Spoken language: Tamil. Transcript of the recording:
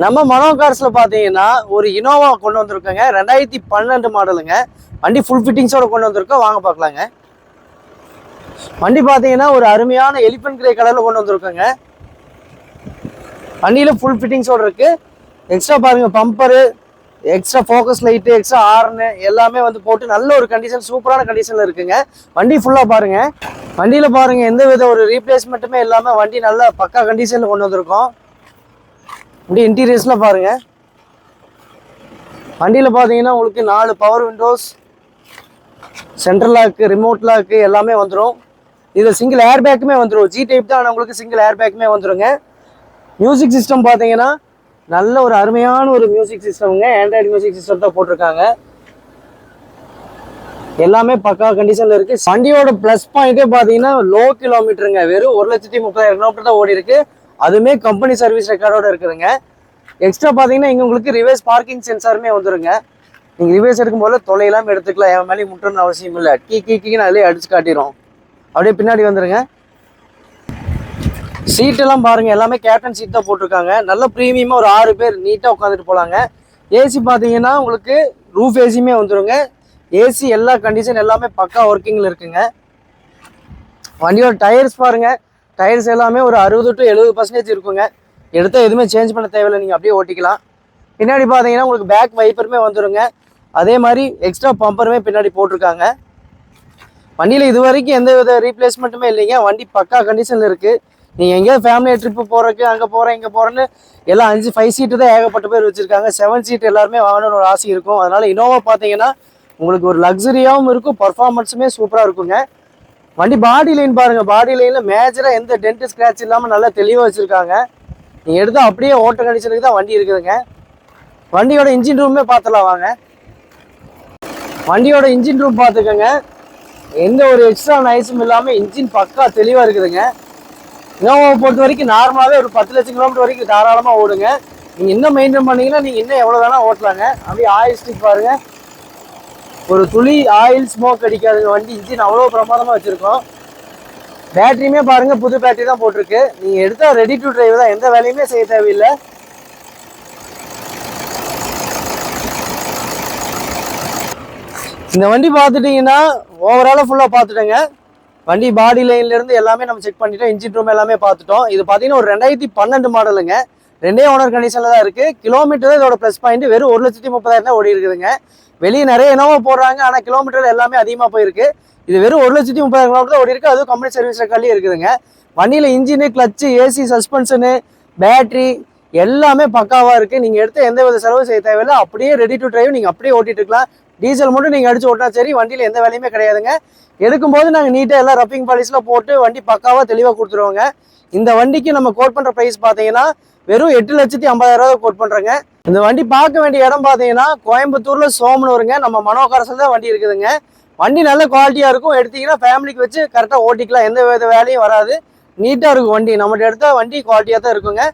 நம்ம மனோ கார்ஸ்ல பாத்தீங்கன்னா ஒரு இனோவா கொண்டு வந்திருக்கோங்க. 2012 மாடலுங்க. வண்டி ஃபுல் ஃபிட்டிங்ஸோட கொண்டு வந்திருக்கோம். வாங்க பார்க்கலாங்க. வண்டி பாத்தீங்கன்னா ஒரு அருமையான எலிபென்ட் கிரே கலர்ல கொண்டு வந்திருக்கோங்க. வண்டியில ஃபுல் ஃபிட்டிங்ஸோட இருக்கு. எக்ஸ்ட்ரா பாருங்க, bumper, extra focus light, extra horn எல்லாமே வந்து போட்டு நல்ல ஒரு கண்டிஷன், சூப்பரான கண்டிஷன்ல இருக்குங்க. வண்டி ஃபுல்லா பாருங்க. வண்டியில பாருங்க எந்த வித ஒரு ரீப்ளேஸ்மெண்ட்டுமே இல்லாம வண்டி நல்ல பக்கா கண்டிஷன்ல கொண்டு வந்திருக்கோம். இப்படி இன்டீரியர்ஸ்ல பாருங்க. வண்டியில பாத்தீங்கன்னா உங்களுக்கு 4 power windows, central lock, remote lock எல்லாமே வந்துடும். இதில் சிங்கிள் ஏர் பேக்குமே வந்துடும். ஜி டைப் தான், ஆனால் உங்களுக்கு சிங்கிள் ஏர் பேக்குமே வந்துடுங்க. மியூசிக் சிஸ்டம் பார்த்தீங்கன்னா நல்ல ஒரு அருமையான ஒரு மியூசிக் சிஸ்டம்ங்க. ஆண்ட்ராய்டு மியூசிக் சிஸ்டம் தான் போட்டிருக்காங்க. எல்லாமே பக்கா கண்டிஷன்ல இருக்கு. வண்டியோட பிளஸ் பாயிண்டே பார்த்தீங்கன்னா லோ கிலோமீட்டருங்க. வெறும் 1,30,000 கிலோமீட்டர் தான் ஓடி இருக்கு. அதுவுமே கம்பெனி சர்வீஸ் ரெக்கார்டோட இருக்குதுங்க. எக்ஸ்ட்ரா பார்த்தீங்கன்னா இங்கே உங்களுக்கு ரிவர்ஸ் பார்க்கிங் சென்சாருமே வந்துருங்க. நீங்கள் ரிவர்ஸ் எடுக்கும்போது தொலையெல்லாம் எடுத்துக்கலாம். என் மேலே முட்டணும்னு அவசியம் இல்லை. கீன்னு அதிலே அடிச்சு காட்டிடும். அப்படியே பின்னாடி வந்துருங்க. சீட்டெல்லாம் பாருங்க, எல்லாமே கேப்டன் சீட் தான் போட்டிருக்காங்க. நல்ல ப்ரீமியமாக ஒரு 6 பேர் நீட்டாக உட்காந்துட்டு போகலாங்க. ஏசி பார்த்தீங்கன்னா உங்களுக்கு ரூஃப் ஏசியுமே வந்துருங்க. ஏசி எல்லா கண்டிஷன் எல்லாமே பக்கா ஒர்க்கிங்கில் இருக்குங்க. வண்டியோட டயர்ஸ் பாருங்க, டயர்ஸ் எல்லாமே ஒரு 60 to 70% இருக்குங்க. எடுத்தால் எதுவுமே சேஞ்ச் பண்ண தேவையில்லை, நீங்கள் அப்படியே ஓட்டிக்கலாம். பின்னாடி பார்த்தீங்கன்னா உங்களுக்கு பேக் வைப்பருமே வந்துருங்க. அதே மாதிரி எக்ஸ்ட்ரா பம்பருமே பின்னாடி போட்டிருக்காங்க. வண்டியில் இது வரைக்கும் எந்த வித ரீப்ளேஸ்மெண்ட்டுமே இல்லைங்க. வண்டி பக்கா கண்டிஷனில் இருக்குது. நீங்கள் எங்கேயாவது ஃபேமிலி ட்ரிப்பு போகிறக்கு அங்கே போகிறேன் இங்கே போகிறேன்னு எல்லாம் 5 சீட்டு தான் ஏகப்பட்ட பேர் வச்சுருக்காங்க. 7 சீட் எல்லாருமே வாங்கணும்னு ஒரு ஆசை இருக்கும். அதனால் இனோவா பார்த்தீங்கன்னா உங்களுக்கு ஒரு லக்ஸரியாகவும் இருக்கும், பர்ஃபார்மன்ஸுமே சூப்பராக இருக்குங்க. வண்டி பாடி லைன் பாருங்கள். பாடி லைனில் மேஜராக எந்த டென்ட் ஸ்க்ராட்ச் இல்லாமல் நல்லா தெளிவாக வச்சுருக்காங்க. நீங்கள் எடுத்தால் அப்படியே ஓட்ட கண்டிஷனுக்கு தான் வண்டி இருக்குதுங்க. வண்டியோட இன்ஜின் ரூமே பார்த்துலாம் வாங்க. வண்டியோட இன்ஜின் ரூம் பார்த்துக்கோங்க. எந்த ஒரு எக்ஸ்ட்ரா நாய்ஸும் இல்லாமல் இன்ஜின் பக்கா தெளிவாக இருக்குதுங்க. இனோவாவை பொறுத்த வரைக்கும் நார்மலாகவே ஒரு 10 லட்சம் கிலோமீட்டர் வரைக்கும் தாராளமாக ஓடுங்க. நீங்கள் இன்னும் மெயின்டைன் பண்ணிங்கன்னா நீங்கள் இன்னும் எவ்வளோ வேணால் ஓட்டலாங்க. அப்படியே ஆயில் ஸ்டிக் பாருங்கள், ஒரு துளி ஆயில் ஸ்மோக் அடிக்காதுங்க. வண்டி இன்ஜின் அவ்வளோ பிரமாதமாக வச்சுருக்கோம். பேட்டரியுமே பாருங்கள், புது பேட்டரி தான் போட்டிருக்கு. நீங்கள் எடுத்தால் ரெடி டு டிரைவ் தான், எந்த வேலையுமே செய்ய தேவையில்லை. இந்த வண்டி பார்த்துட்டிங்கன்னா ஓவராலாக ஃபுல்லாக பார்த்துட்டேங்க. வண்டி பாடி லைன்லேருந்து எல்லாமே நம்ம செக் பண்ணிட்டோம். இன்ஜின் ரூம் எல்லாமே பார்த்துட்டோம். இது பார்த்தீங்கன்னா ஒரு 2012 மாடலுங்க. 2 ஓனர் கண்டிஷனில் தான் இருக்குது. கிலோமீட்டர் இதோட ப்ளஸ் பாயிண்ட் வெறும் 1,30,000 தான் ஓடி இருக்குதுங்க. வெளியே நிறைய இனோவா போடுறாங்க, ஆனால் கிலோமீட்டர் எல்லாமே அதிகமாக போயிருக்கு. இது வெறும் 1,30,000 கிலோமீட்டர் தான் ஓடி இருக்குது. அதுவும் கம்பெனி சர்வீஸ் ரெக்கார்ட்லேயே இருக்குதுங்க. வண்டியில் இன்ஜினு, கிளச்சு, ஏசி, சஸ்பென்ஷனு, பேட்ரி எல்லாமே பக்காவாக இருக்குது. நீங்கள் எடுத்து எந்த வித செலவு செய்ய தேவையில்லை. அப்படியே ரெடி டு டிரைவ், நீங்கள் அப்படியே ஓட்டிட்டு இருக்கலாம். டீசல் மட்டும் நீங்கள் அடிச்சு ஓட்டினா சரி, வண்டியில் எந்த வேலையுமே கிடையாதுங்க. எடுக்கும்போது நாங்கள் நீட்டாக எல்லாம் ரப்பிங் பாலிஸ்லாம் போட்டு வண்டி பக்காவாக தெளிவாக கொடுத்துருவோங்க. இந்த வண்டிக்கு நம்ம கோட் பண்ணுற ப்ரைஸ் பார்த்தீங்கன்னா வெறும் 8,50,000 கோட் பண்ணுறேங்க. இந்த வண்டி பார்க்க வேண்டிய இடம் பார்த்தீங்கன்னா கோயம்புத்தூரில் சோமனூருங்க. நம்ம மனோ கார்ஸில் தான் வண்டி இருக்குதுங்க. வண்டி நல்ல குவாலிட்டியாக இருக்கும். எடுத்தீங்கன்னா ஃபேமிலிக்கு வச்சு கரெக்டாக ஓட்டிக்கலாம். எந்த வித வேலையும் வராது. நீட்டாக இருக்கும் வண்டி. நம்மகிட்ட எடுத்தால் வண்டி குவாலிட்டியாக தான் இருக்குங்க.